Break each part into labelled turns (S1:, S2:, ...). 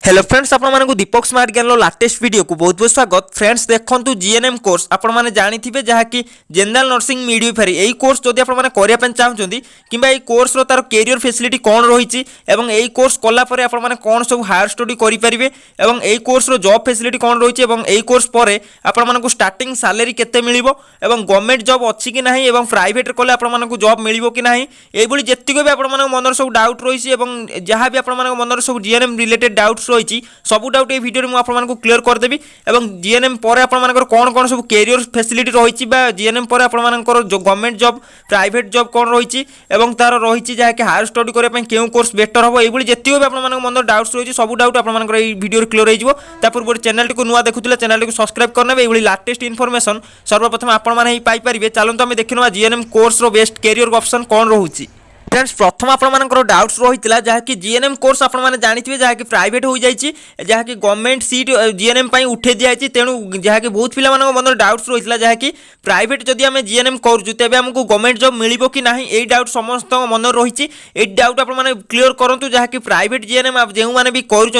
S1: Hello friends, आपको दीपक smart ज्ञान latest video को बहुत बहुत स्वागत। फ्रेंड्स देखो जीएनएम कोर्स आपने जानी जहाँकि जनरल नर्सिंग मिडवाइफरी यही कोर्स जदि आपने चाहते कि कोर्स तार कैरियर फैसिलिटी कौन रही है कोर्स कलापर आपने कौन सब हायर स्टडी करेंगे यही कोर्स जॉब फैसिलिटी कौन रही है कोर्स पर आपको स्टार्टिंग सैलरी केते मिलिबो एवं गवर्नमेंट जॉब अच्छी कि नहीं प्राइवेट कले आपको जॉब मिलिबो कि नहीं ये जितक भी आपन मन सब डाउट रही है जहाँ भी आप मन सब जीएनएम रिलेटेड डाउट्स रही सब डाउट ये वीडियो में आपको क्लियर करदेवी और जीएनएम पर आपर कौन कौन सब कैरियर फैसिलिटी रही जीएनएम पर आपर जो गवर्नमेंट जॉब प्राइवेट जॉब कौन रही है तार रही जहाँकि हायर स्टडी करने क्यों कोर्स बेटर हम ये जितक भी आप मन डाउट्स रही सब डाउट आपर वीडियो क्लियर हो चैनल टी नुआ देखुला चैनल को सब्सक्राइब करने ये लाटेस्ट इनफॉरमेशन सर्वप्रथम आपने चलते आम देखा GNM course best career option कौन रोचे। फ्रेंड्स प्रथम आपर डाउट्स रही है जहाँकि जीएनएम कोर्स आपने जानते जहाँकि प्राइवेट हो जाए जहाँकि गवर्नमेंट सीट जीएनएम उठे दिखाई तेणु जहाँकि बहुत पिला मन डाउट्स रही है जहाँकि प्राइवेट जदि आम जीएनएम करूँ तेज आमको गवर्नमेंट जॉब मिलिबो कि नहीं यही डाउट समस्त मन रही ये डाउट आपने क्लियर करूँ जहाँकि प्राइवेट जीएनएम जो मैंने भी कर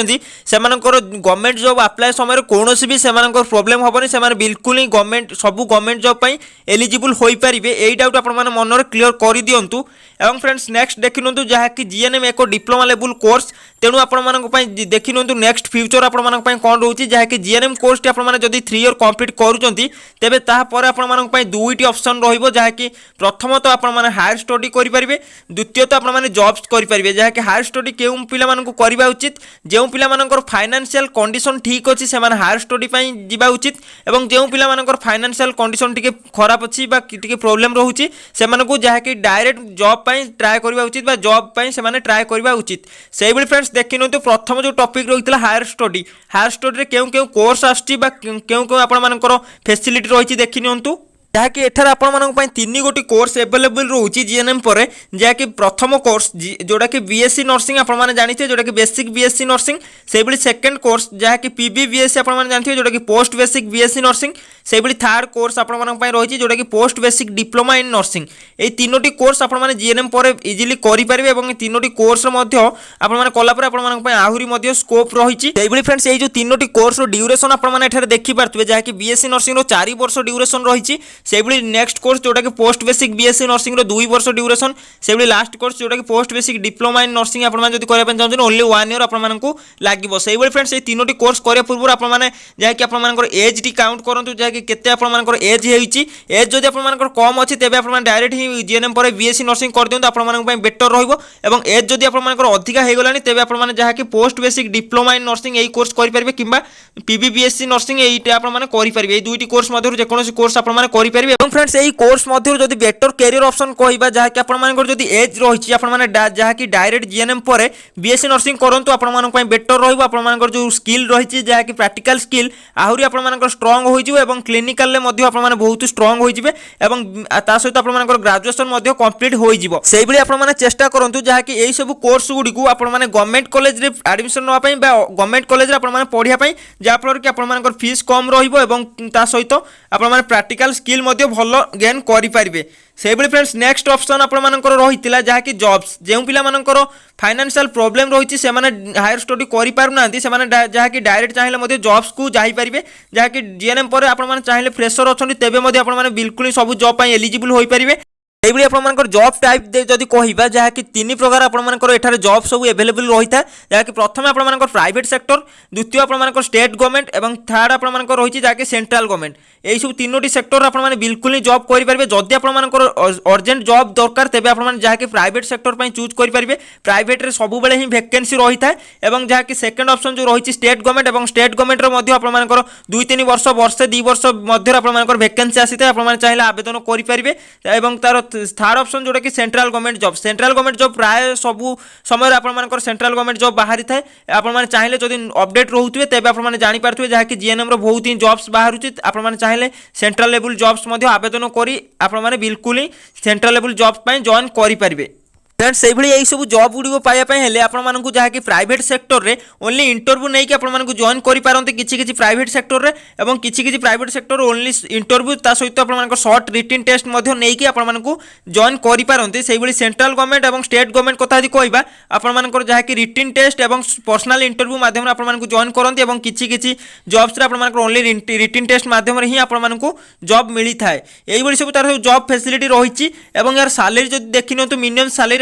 S1: गवर्नमेंट जॉब अप्लाई समय कौन भी से प्रोब्लेम हेनी से बिल्कुल ही गवर्नमेंट सब गवर्नमेंट जॉब एलिजिबल हो पारे यही डाउट आप मन क्लियर कर दिंतु। एवं फ्रेंड्स नेक्स्ट देखि जहाँकि जीएनएम एक डिप्लोमा लेवल कोर्स तेणु आपण देखि नेक्स्ट फ्यूचर आपण कौन रोचे जहाँकि जीएनएम कोर्स टी आपने जब 3 ईयर कंप्लीट करुँच तेज तापर आपण दुईटी ऑप्शन रही जहाँकि प्रथम तो आपने हायर स्टडी करेंगे द्वितीय तो आपने जॉब्स करेंगे जहाँकि हायर स्टडी क्यों पिला करवा उचित जो पिला फाइनेंशियल कंडीशन ठीक अच्छी से हायर स्टडी जावा उचित और जो पिला फाइनेंशियल कंडीशन टी खराब अच्छी प्रोब्लेम रोचे से जहाँकि डायरेक्ट जॉब ट्राए करवा उचित जॉब से ट्राए करवा उचित से फ्रेंड्स देखि तो प्रथम जो टॉपिक रही है हायर स्टडी क्यों क्यों कोर्स आसुच्ची क्यों क्यों आपर फैसिलिटी रही देखि नियंतु जहाँकि एठार आपण तीन गोटी कोर्स एवेलेबल रोचे जीएनएम पर जहाँकि प्रथम कोर्स जोटा कि बीएससी नर्सिंग आपने जानते जोटा कि बेसिक बीएससी नर्सिंग से सेकेंड कोर्स जहाँकि पीबी बीएससी आपने जानते जोटा कि पोस्ट बेसिक बीएससी नर्सिंग से थर्ड कोर्स आपण रही जोटा कि post basic diploma in nursing ये तीनोटी कोर्स आपने जीएनएम पर इजिली करेंगे तीनोटी कोर्स कलापर आहरी स्कोप रही फ्रेंड्स ये जो तीनोटी कोर्स ड्यूरेशन आपने देखिपे जहाँकि बीएससी नर्सिंग 4 वर्ष ड्यूरेशन रही से नेक्स्ट कोर्स जोटा कि पोस्ट बेसिक बीएससी नर्सिंग 2 वर्ष ड्यूरेशन से लास्ट कोर्स जोटा कि post basic diploma in nursing आपने चाहते ओनली 1 ईयर आपको लगे से फ्रेंड्स ये तीनोटी कोर्स करने पूर्व आपने जहाँकि आप एज टी काउंट करूँ जहाँकि केते आपनकर एज होइछि एज जदि आपनकर कम अछि तेबे आपन डायरेक्ट ही जीएनएम पर बीएससी नर्सिंग कर दियंतु आपन पय बेटर रहइबो एवं एज जदि आपनकर अधिका हे गलानी तेबे आपन जहाँकि post basic diploma in nursing AE course करि परिबे किबा पीबीबीएससी नर्सिंग एईटे आपन करि परिबे एई दुईटी कोर्स मध्यरु जे कोनोसी कोर्स आपन करि परिबे एवं फ्रेंड्स एई कोर्स मध्यरु जदि बेटर कैरियर ऑप्शन कहबा जहाँकि आपनकर जदि एज रहिछि आपन जहाँकि डायरेक्ट जीएनएम पर बीएससी नर्सिंग करंतु आपन पय बेटर रहइबो आपनकर जो स्किल रहिछि जहाँकि प्रैक्टिकल स्किल आहुरी आपनकर स्ट्रांग होइजिबो एवं क्लिनिकल बहुत स्ट्रांग हो सहित आप ग्रेजुएशन कंप्लीट हो चेष्टा करूँ जहाँकि यही सब कोर्स गुड़ी को आपने गवर्नमेंट कॉलेज एडमिशन नापी गवर्नमेंट कॉलेज पढ़ाई जहाँफल कि आप फीस कम रहित आप प्रैक्टिकल स्किल भल गेन करेंगे से फ्रेंड्स नेक्स्ट ऑप्शन आपनकर रही जहाँकि जॉब्स जो पिला फाइनेंशियल प्रॉब्लम रही से हायर स्टडी करें जहाँकि डायरेक्ट चाहिए जॉब्स को जापारे जहाँकि जीएनएम पर आप चाहिए फ्रेशर अच्छा तेज आप बिल्कुल सब जॉब एलिजिबल हो पारे ये आप जॉब टाइप जदि कहवा जहाँकि 3 प्रकार आपर जॉब सब एवेलेबल रही है जहाँकि प्रथम आप प्राइवेट सेक्टर द्वितीय आप स्टेट गवर्नमेंट और थर्ड आप रही जहाँकि सेंट्रल गवर्नमेंट यही सब तीनोटी सेक्टर आप बिल्कुल जॉब करेंगे जदि आप अर्जेंट जॉब दरकार तेज आप जहाँकि प्राइवेट सेक्टर चूज करेंगे प्राइवेट सब बेले ही वैकेंसी रही है और जहाँकि सेकेंड ऑप्शन जो रही स्टेट गवर्नमेंट और स्टेट गवर्नमेंट आप 2-3 वर्ष वर्षे 2 वर्ष मध्य आप वैकेंसी आसी था आप चाहिए आवेदन करेंगे और तार थर्ड ऑप्शन जोटा कि सेंट्रल गवर्नमेंट जॉब प्राय सब समय आप सेंट्रल गवर्नमेंट जॉब बाहरी थाए आप चाहिए जब अपडेट रोथे तेज आप जापारे जहाँकि जीएनएम बहुत ही जॉब्स बाहर आप चाहिए सेंट्रल लेवल जॉब्स आवेदन करी आप बिल्कुल ही सेंट्रल लेवल जॉब्स जॉइन करेंगे। फ्रेंड्स से यही सब जॉब गुड़ी पाइबापी आपको जहाँकि प्राइवेट सेक्टर में ओनली इंटरव्यू नहीं कि आपको जॉइन करेंगे किसी प्राइवेट सेक्टर में और किसी प्राइवेट सेक्टर ओनली इंटरव्यू ता सहित आप सर्ट रिटन टेस्ट नहीं आपको जॉइन करेंगे से सेंट्रल गवर्नमेंट और स्टेट गवर्नमेंट कथा कहवा आपर जहाँकि रिटन टेस्ट और पर्सनाल इंटरव्यू माध्यम आपको जॉइन करते और किसी जॉब्स ओनली रिटन टेस्ट माध्यम ही आपको जॉब मिलता है यही सब तार जॉब फैसिलिटी रही यार सैलरी जो देखी तो मिनिमम सैलरी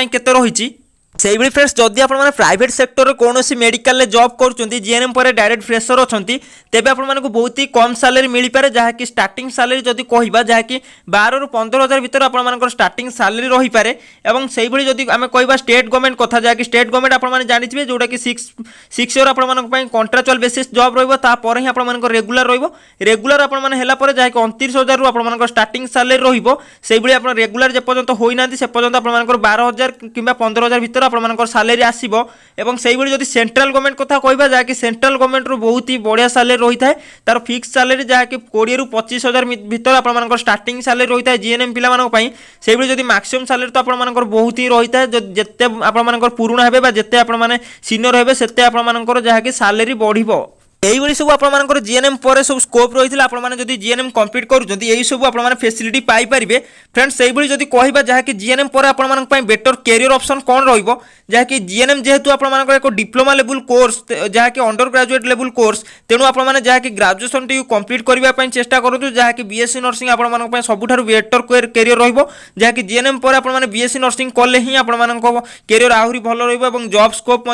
S1: केते रही से फ्रेंड्स जदि आप प्राइवेट सेक्टर में कौन मेडिकल जॉब कर जीएनएम पर डायरेक्ट फ्रेशर अच्छा तेज आपको बहुत ही कम सैलरी मिल पाए जहाँकि स्टार्टिंग सैलरी जदि कहवा जहाँकि 12 ରୁ 15,000 भितर आप स्टार्टिंग सैलरी रही पाए और से जदि आम कह स्टेट गवर्नमेंट कथा जहाँकि स्टेट गवर्नमेंट आपने जानते जोटा कि 6 ईयर आप कंट्राक्चुअल बेसिस जॉब रही ही आप रेगुलर रेगुलर आपपर जहाँकि 29,000 रू आप स्टार्टिंग सैलरी रही रेगुलर जेपर्यंत होना से पर्यंत आप 12,000 कि 15,000 भितर आपनकर सैलरी आसीबो एवं सेही भली जदि सेंट्रल गवर्नमेंट कथा कहबा जाकि सेंट्रल गवर्नमेंट रो बहुत ही बढ़िया सैलरी रही थाए तार फिक्स सैलरी जाकि 20 ରୁ 25,000 भितर आपनकर स्टार्टिंग सैलरी रही थाए जीएनएम पिला मानक पई सेही भली जदि मैक्सिमम सैलरी तो आपनकर बहुत ही रही थाए जते आपनकर पुराना हेबे बा जते आपन माने सीनियर हेबे सेते आपनकर जाकि सैलरी बढ़िबो यही सब आपर जीएनएम पर सब स्कोप रही है आपने जीएनएम कंप्लीट करुँच यही सब आप फैसिलिटी पाइपर फ्रेंड्स से जब कहवा जहाँकि जीएनएम पर आप बेटर कैरियर ऑप्शन कौन रही जीएनएम जेहेतु आप एक डिप्लोमा लेवल कोर्स जहाँकि अंडर ग्रेजुएट लेवल कोर्स तेणु आपने जहाँकि ग्रेजुएशन टी कंप्लीट करने चेष्टा करूँ जहाँकि बीएससी नर्सिंग आप सबुठ बेटर कैरियर रहाँकि जीएनएम पर आप बीएससी नर्सिंग कले ही आप कैरियर आहरी भल रॉब स्कोप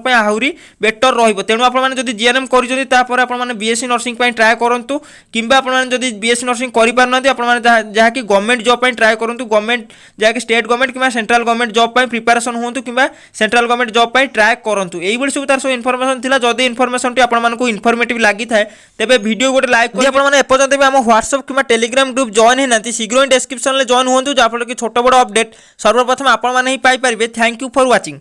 S1: आहरी बेटर रेणु आपने जीएनएम कर बीएससी नर्सिंग ट्राए करूँ कि आपड़ी बीएससी नर्सिंग करें जहाँकि गवर्नमेंट जॉब ट्राए करूँ गवर्नमेंट जहाँकि स्टेट गवर्नमेंट कि सेंट्रल गवर्नमेंट जॉब प्रिपरेशन हूँ कि सेंट्रल गवर्नमेंट जॉब ट्राए करूँ यही सब तार सब इनफर्मेशन थी जदि इनफर्मेशन टी आपको इनफर्मेटिव लगी था तेज वीडियो गोटे लाइक कर एपर्तंत भी आम व्हाट्सएप कि टेलीग्राम ग्रुप जॉइन होना शीघ्र ही डिस्क्रिप्शन में जॉइन हूँ जहाँफल कि छोट बड़ अपडेट सर्वप्रथम आपने ही पाइपर थैंक यू फॉर वाचिंग।